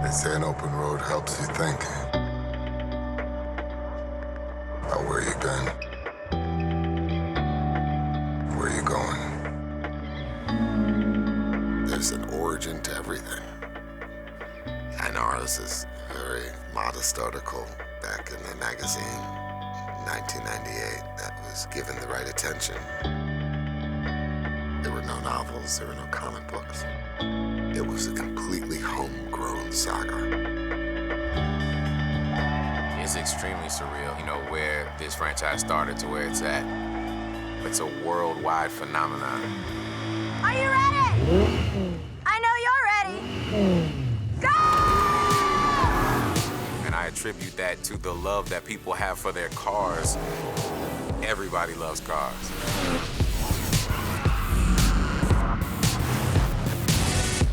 They say an open road helps you think about where you've been, where you're going. There's an origin to everything. I know ours is a very modest article back in the magazine, 1998, that was given the right attention. There were no novels, there were no comic books. It was a completely homegrown saga. It's extremely surreal, you know, where this franchise started to where it's at. It's a worldwide phenomenon. Are you ready? I know you're ready. Go! And I attribute that to the love that people have for their cars. Everybody loves cars.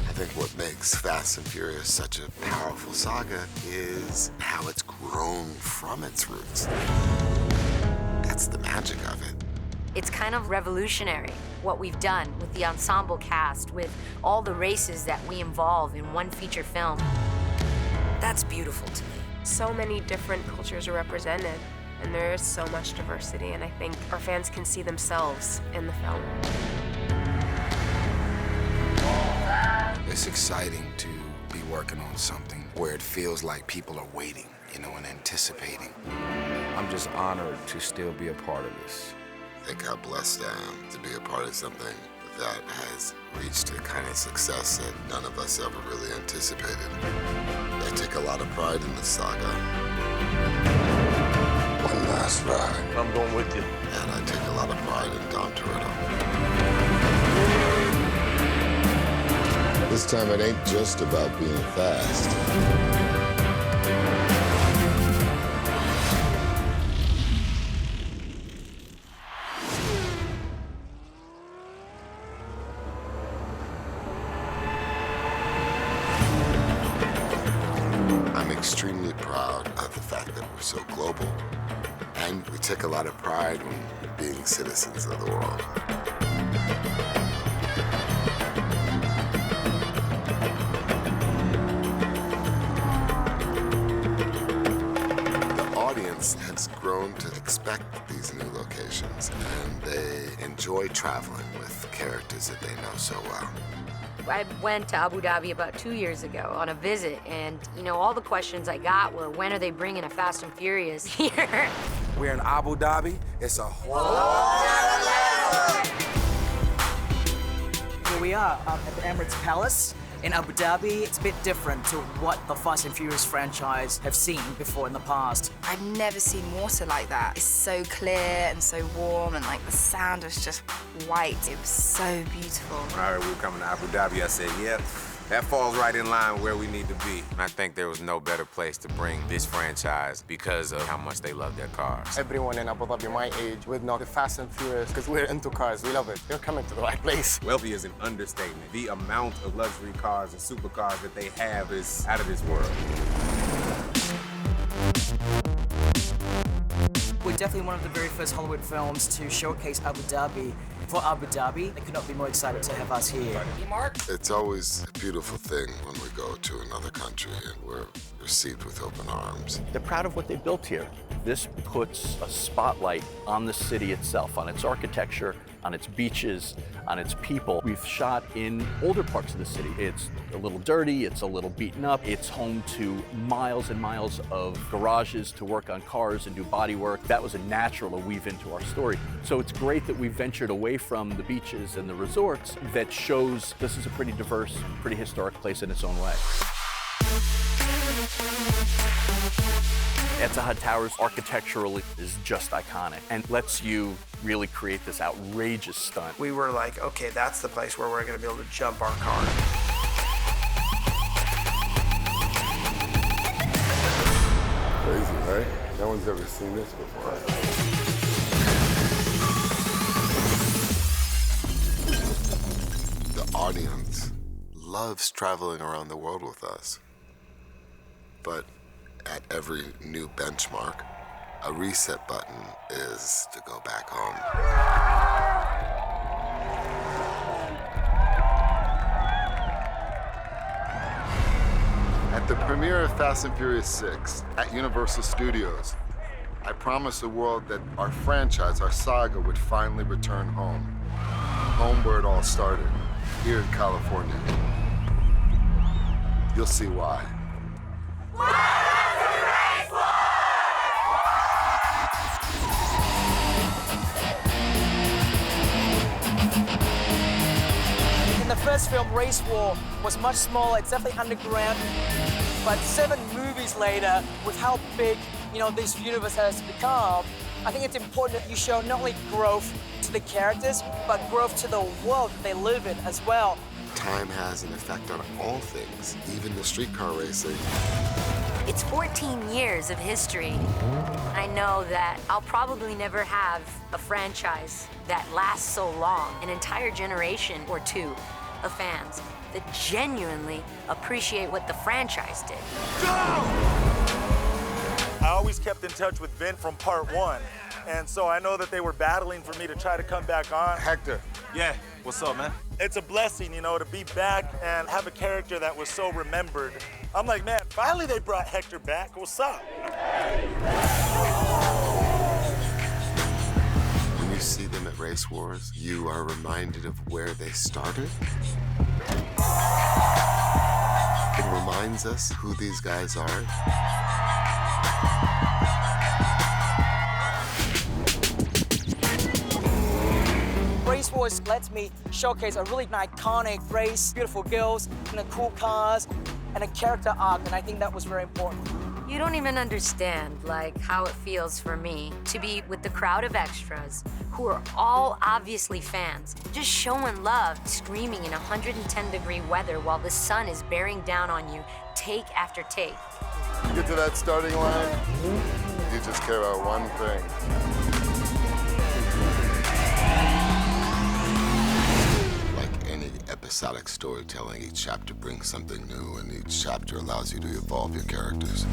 I think what makes Fast and Furious such a powerful saga is how it's grown from its roots. That's the magic of it. It's kind of revolutionary, what we've done with the ensemble cast, with all the races that we involve in one feature film. That's beautiful to me. So many different cultures are represented, and there is so much diversity, and I think our fans can see themselves in the film. It's exciting to be working on something where it feels like people are waiting, you know, and anticipating. I'm just honored to still be a part of this. Think how blessed I am to be a part of something that has reached a kind of success that none of us ever really anticipated. I take a lot of pride in this saga. One last ride. I'm going with you. And I take a lot of pride in Dom Toretto. This time it ain't just about being fast. I'm extremely proud of the fact that we're so global, and we take a lot of pride in being citizens of the world. The audience has grown to expect these new locations, and they enjoy traveling with characters that they know so well. I went to Abu Dhabi about 2 years ago on a visit, and, you know, all the questions I got were, when are they bringing a Fast and Furious here? We're in Abu Dhabi. It's a whole Here we are at the Emirates Palace in Abu Dhabi. It's a bit different to what the Fast and Furious franchise have seen before in the past. I've never seen water like that. It's so clear and so warm, and like the sand was just white. It was so beautiful. When I heard we were coming to Abu Dhabi, I said, yep, that falls right in line where we need to be. And I think there was no better place to bring this franchise because of how much they love their cars. Everyone in Abu Dhabi my age would know the Fast and Furious because we're into cars. We love it. You're coming to the right place. Wealthy is an understatement. The amount of luxury cars and supercars that they have is out of this world. We're definitely one of the very first Hollywood films to showcase Abu Dhabi. For Abu Dhabi, they could not be more excited to have us here. It's always a beautiful thing when we go to another country and we're received with open arms. They're proud of what they built here. This puts a spotlight on the city itself, on its architecture, on its beaches, on its people. We've shot in older parts of the city. It's a little dirty, it's a little beaten up. It's home to miles and miles of garages to work on cars and do body work. That was a natural to weave into our story. So it's great that we ventured away from the beaches and the resorts. That shows this is a pretty diverse, pretty historic place in its own way. Etihad Towers architecturally is just iconic and lets you really create this outrageous stunt. We were like, okay, that's the place where we're going to be able to jump our car. Crazy, right? No one's ever seen this before. The audience loves traveling around the world with us. But at every new benchmark, a reset button is to go back home. At With the premiere of Fast and Furious 6 at Universal Studios, I promised the world that our franchise, our saga, would finally return home. Home where it all started, here in California. You'll see why. In the first film, Race War was much smaller. It's definitely underground. But 7 movies later, with how big, this universe has become, I think it's important that you show not only growth to the characters, but growth to the world that they live in as well. Time has an effect on all things, even the streetcar racing. It's 14 years of history. I know that I'll probably never have a franchise that lasts so long, an entire generation or two of fans that genuinely appreciate what the franchise did. I always kept in touch with Vin from part 1, and so I know that they were battling for me to try to come back on. Hector. Yeah, what's up, man? It's a blessing, to be back and have a character that was so remembered. I'm like, man, finally they brought Hector back. What's up? When you see them at Race Wars, you are reminded of where they started. It reminds us who these guys are. Race Wars lets me showcase a really iconic race, beautiful girls, cool cars, and a character arc, and I think that was very important. You don't even understand, how it feels for me to be with the crowd of extras who are all obviously fans, just showing love, screaming in 110-degree weather while the sun is bearing down on you, take after take. You get to that starting line, you just care about one thing. Episodic storytelling, each chapter brings something new, and each chapter allows you to evolve your characters.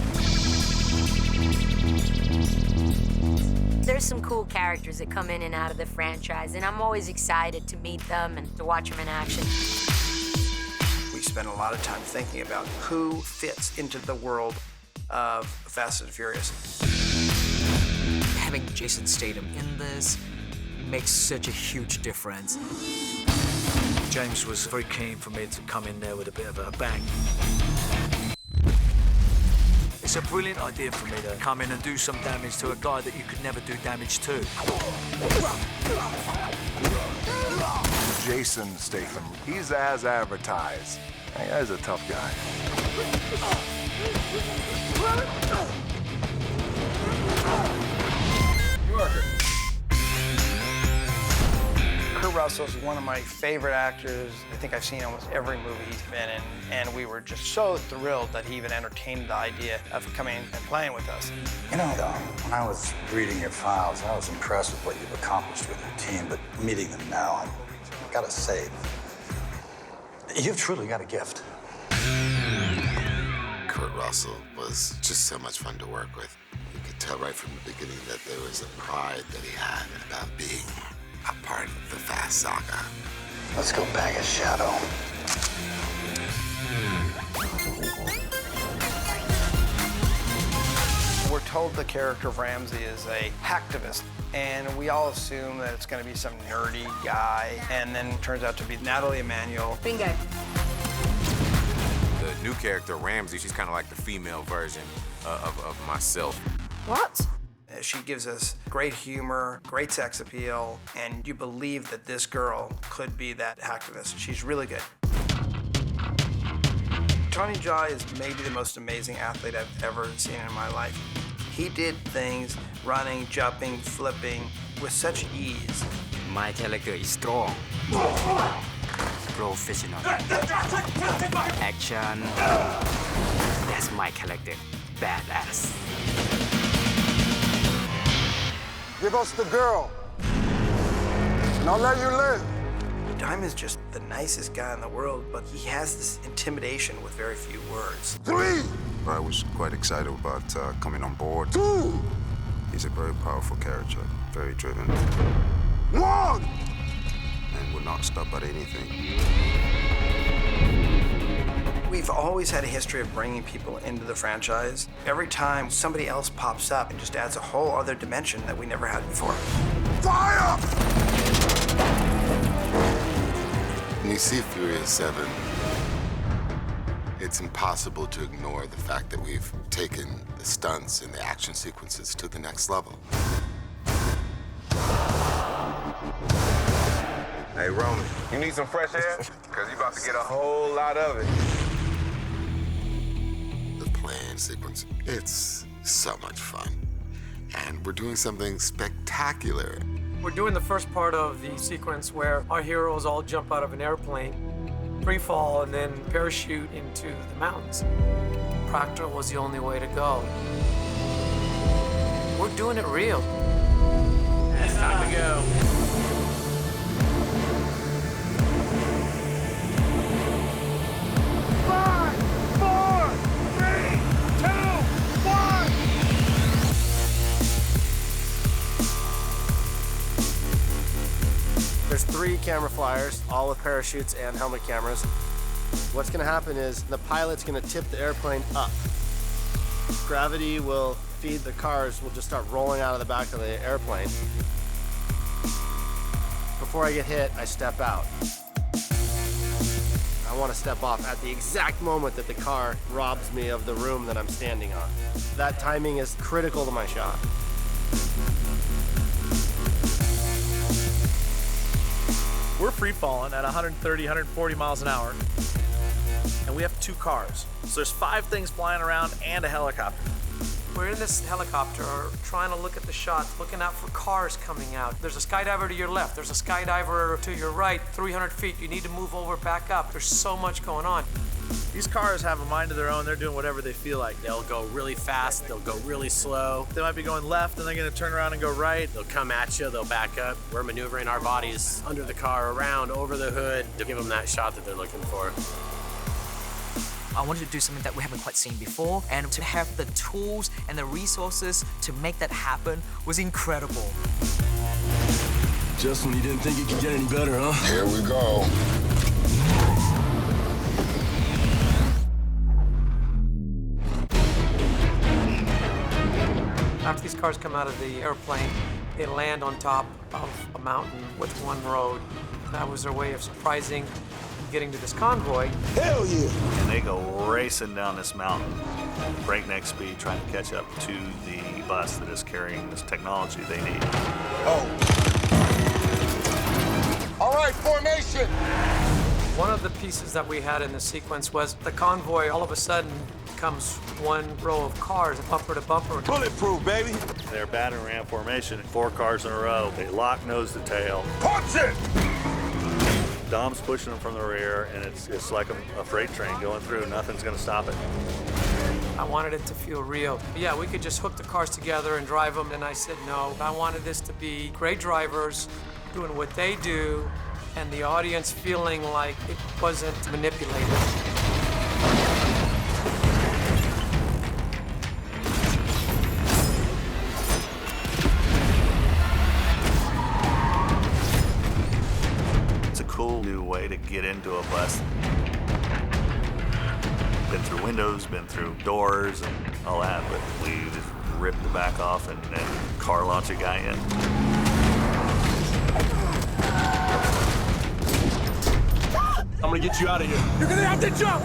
There's some cool characters that come in and out of the franchise, and I'm always excited to meet them and to watch them in action. We spend a lot of time thinking about who fits into the world of Fast and Furious. Having Jason Statham in this makes such a huge difference. James was very keen for me to come in there with a bit of a bang. It's a brilliant idea for me to come in and do some damage to a guy that you could never do damage to. Jason Statham, he's as advertised. That guy's a tough guy. Kurt Russell's one of my favorite actors. I think I've seen almost every movie he's been in, and we were just so thrilled that he even entertained the idea of coming and playing with us. When I was reading your files, I was impressed with what you've accomplished with your team, but meeting them now, I've got to say, you've truly got a gift. Kurt Russell was just so much fun to work with. You could tell right from the beginning that there was a pride that he had about being a part of the Fast saga. Let's go bag a shadow. We're told the character of Ramsey is a hacktivist, and we all assume that it's going to be some nerdy guy, and then it turns out to be Natalie Emanuel. Bingo. The new character, Ramsey, she's kind of like the female version of myself. What? She gives us great humor, great sex appeal, and you believe that this girl could be that hacktivist. She's really good. Tony Jaa is maybe the most amazing athlete I've ever seen in my life. He did things, running, jumping, flipping, with such ease. My character is strong, professional, action. That's my character, badass. Give us the girl, and I'll let you live. Dime is just the nicest guy in the world, but he has this intimidation with very few words. 3. I was quite excited about coming on board. 2. He's a very powerful character, very driven. 1. And would not stop at anything. We We've always had a history of bringing people into the franchise. Every time somebody else pops up, it just adds a whole other dimension that we never had before. Fire! When you see Furious 7, it's impossible to ignore the fact that we've taken the stunts and the action sequences to the next level. Hey, Roman, you need some fresh air? Because you're about to get a whole lot of it. The plane sequence, it's so much fun. And we're doing something spectacular. We're doing the first part of the sequence where our heroes all jump out of an airplane, free fall, and then parachute into the mountains. Practical was the only way to go. We're doing it real. It's time to go. There's 3 camera flyers, all with parachutes and helmet cameras. What's gonna happen is the pilot's gonna tip the airplane up. Gravity will feed the cars, will just start rolling out of the back of the airplane. Before I get hit, I step out. I want to step off at the exact moment that the car robs me of the room that I'm standing on. That timing is critical to my shot. We're free falling at 130, 140 miles an hour, and we have 2 cars. So there's 5 things flying around and a helicopter. We're in this helicopter trying to look at the shots, looking out for cars coming out. There's a skydiver to your left, there's a skydiver to your right, 300 feet. You need to move over, back up. There's so much going on. These cars have a mind of their own. They're doing whatever they feel like. They'll go really fast, they'll go really slow. They might be going left and they're gonna turn around and go right. They'll come at you, they'll back up. We're maneuvering our bodies under the car, around, over the hood to give them that shot that they're looking for. I wanted to do something that we haven't quite seen before, and to have the tools and the resources to make that happen was incredible. Just when you didn't think it could get any better, huh? Here we go. After these cars come out of the airplane, they land on top of a mountain with one road. That was their way of surprising getting to this convoy. Hell yeah! And they go racing down this mountain, breakneck speed, trying to catch up to the bus that is carrying this technology they need. Oh. All right, formation. One of the pieces that we had in the sequence was the convoy all of a sudden comes one row of cars, bumper to bumper. Bulletproof, baby! They're battering ram formation, 4 cars in a row. They lock nose to tail. Punch it! Dom's pushing them from the rear, and it's like a freight train going through. Nothing's gonna stop it. I wanted it to feel real. Yeah, we could just hook the cars together and drive them, and I said no. I wanted this to be great drivers doing what they do, and the audience feeling like it wasn't manipulated. Cool new way to get into a bus. Been through windows, been through doors and all that, but we just ripped the back off and then car launch a guy in. I'm gonna get you out of here. You're gonna have to jump!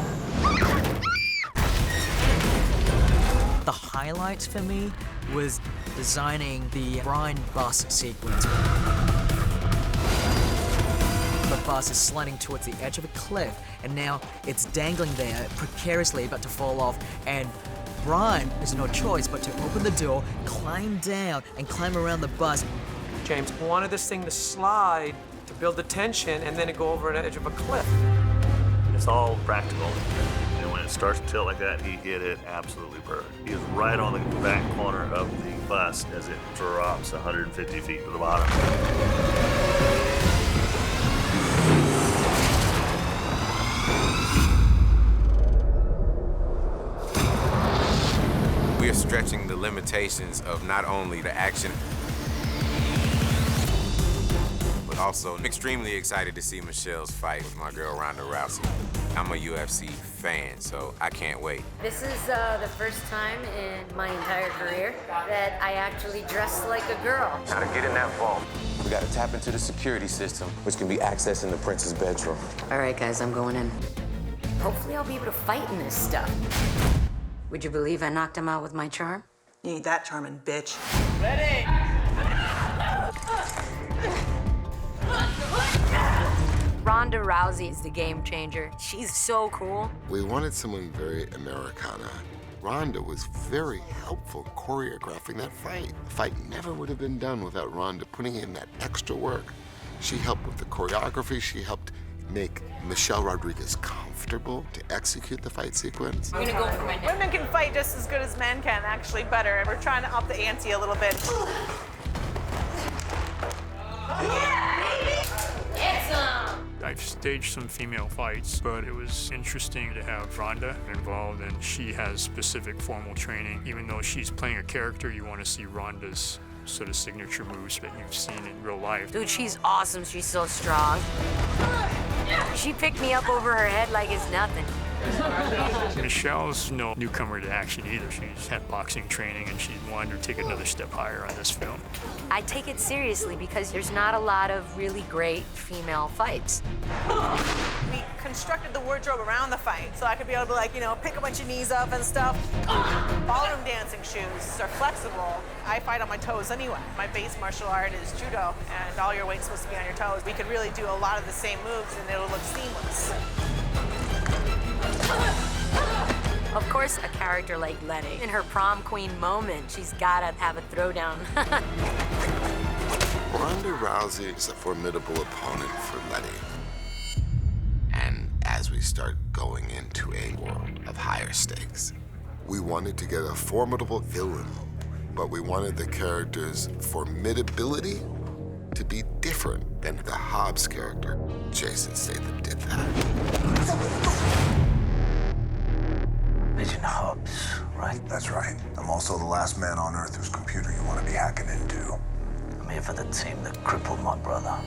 The highlights for me was designing the Brian bus sequence. The bus is sliding towards the edge of a cliff, and now it's dangling there, precariously about to fall off, and Brian has no choice but to open the door, climb down, and climb around the bus. James wanted this thing to slide to build the tension and then to go over the edge of a cliff. It's all practical. And when it starts to tilt like that, he hit it absolutely perfect. He was right on the back corner of the bus as it drops 150 feet to the bottom. We are stretching the limitations of not only the action, but Also, I'm extremely excited to see Michelle's fight with my girl Ronda Rousey. I'm a UFC fan, so I can't wait. This is the first time in my entire career that I actually dressed like a girl. Now to get in that vault, we gotta tap into the security system, which can be accessed in the Prince's bedroom. All right, guys, I'm going in. Hopefully I'll be able to fight in this stuff. Would you believe I knocked him out with my charm? You ain't that charming, bitch. Ready? Ronda Rousey is the game changer. She's so cool. We wanted someone very Americana. Ronda was very helpful choreographing that fight. The fight never would have been done without Ronda putting in that extra work. She helped with the choreography. She helped make Michelle Rodriguez comfortable to execute the fight sequence. I'm gonna go for my neck. Women can fight just as good as men can, actually better, and we're trying to up the ante a little bit. I've staged some female fights, but it was interesting to have Ronda involved, and she has specific formal training. Even though she's playing a character, you want to see Ronda's sort of signature moves that you've seen in real life. Dude, she's awesome. She's so strong. She picked me up over her head like it's nothing. Michelle's no newcomer to action either. She's had boxing training, and she wanted to take another step higher on this film. I take it seriously because there's not a lot of really great female fights. We constructed the wardrobe around the fight, so I could be able to, like, you know, pick a bunch of knees up and stuff. Ballroom dancing shoes are flexible. I fight on my toes anyway. My base martial art is judo, and all your weight's supposed to be on your toes. We could really do a lot of the same moves, and it'll look seamless. Of course, a character like Letty, in her prom queen moment, she's gotta have a throwdown. Ronda Rousey is a formidable opponent for Letty. And as we start going into a world of higher stakes, we wanted to get a formidable villain, but we wanted the character's formidability to be different than the Hobbs character. Jason Statham did that. Agent Hobbs, right? That's right. I'm also the last man on Earth whose computer you want to be hacking into. I'm here for the team that crippled my brother.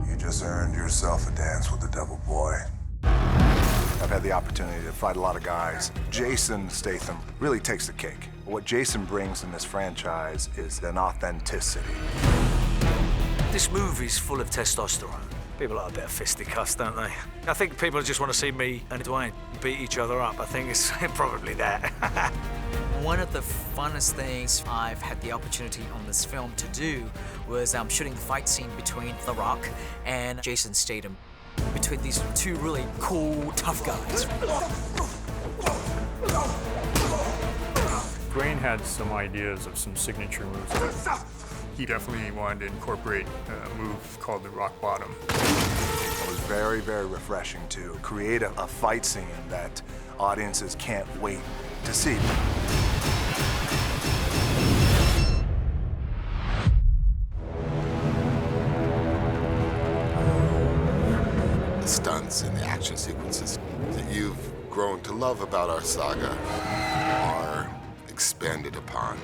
You just earned yourself a dance with the devil boy. I've had the opportunity to fight a lot of guys. Jason Statham really takes the cake. What Jason brings in this franchise is an authenticity. This movie's full of testosterone. People are a bit of fisticuffs, don't they? I think people just want to see me and Dwayne beat each other up. I think it's probably that. One of the funnest things I've had the opportunity on this film to do was shooting the fight scene between The Rock and Jason Statham. Between these two really cool, tough guys. Dwayne had some ideas of some signature moves. He definitely wanted to incorporate a move called the rock bottom. It was very, very refreshing to create a fight scene that audiences can't wait to see. The stunts and the action sequences that you've grown to love about our saga are expanded upon.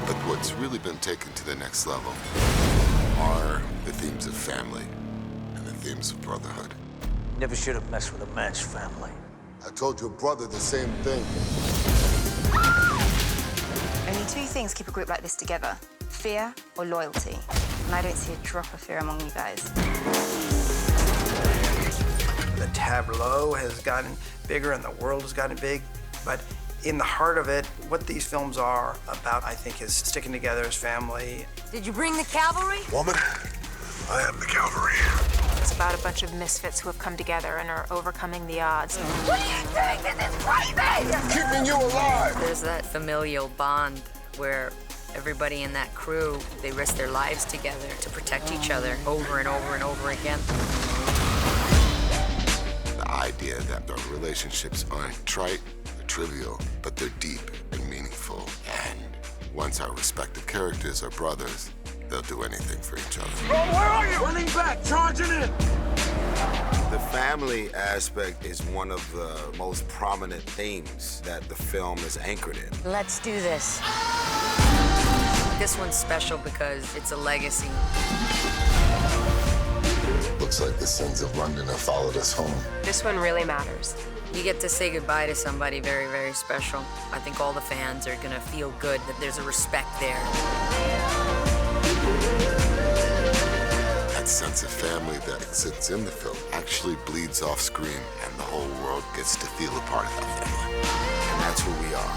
But what's really been taken to the next level are the themes of family and the themes of brotherhood. Never should have messed with a man's family. I told your brother the same thing. Only two things keep a group like this together: fear or loyalty. And I don't see a drop of fear among you guys. The tableau has gotten bigger and the world has gotten big, but in the heart of it, what these films are about, I think, is sticking together as family. Did you bring the cavalry? Woman, I am the cavalry. It's about a bunch of misfits who have come together and are overcoming the odds. What are you doing? This is crazy! Keeping you alive! There's that familial bond where everybody in that crew, they risk their lives together to protect each other over and over and over again. The idea that our relationships aren't trite or trivial, but they're deep and meaningful. And once our respective characters are brothers, they'll do anything for each other. Bro, where are you? Running back, charging in. The family aspect is one of the most prominent themes that the film is anchored in. Let's do this. This one's special because it's a legacy. Looks like the sins of London have followed us home. This one really matters. You get to say goodbye to somebody very, very special. I think all the fans are gonna feel good that there's a respect there. That sense of family that exists in the film actually bleeds off screen, and the whole world gets to feel a part of that family. And that's who we are.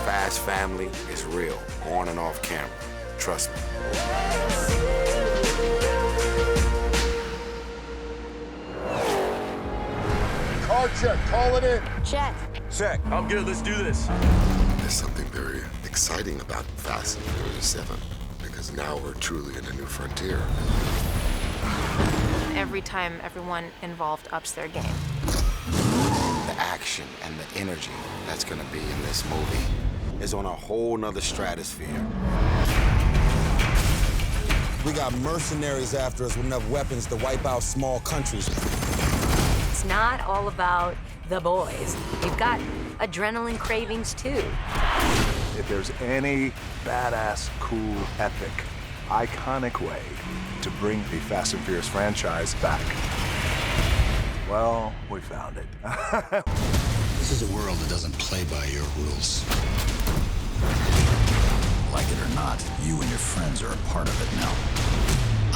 Fast family is real, on and off camera. Trust me. Car check, call it in. Check. Check. I'm good. Let's do this. There's something very exciting about Fast and Furious 7, because now we're truly in a new frontier. Every time everyone involved ups their game. The action and the energy that's gonna be in this movie is on a whole nother stratosphere. We got mercenaries after us with enough weapons to wipe out small countries. It's not all about the boys. You've got adrenaline cravings too. If there's any badass, cool, epic, iconic way to bring the Fast and Furious franchise back, well, we found it. This is a world that doesn't play by your rules. Like it or not, you and your friends are a part of it now.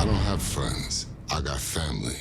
I don't have friends. I got family.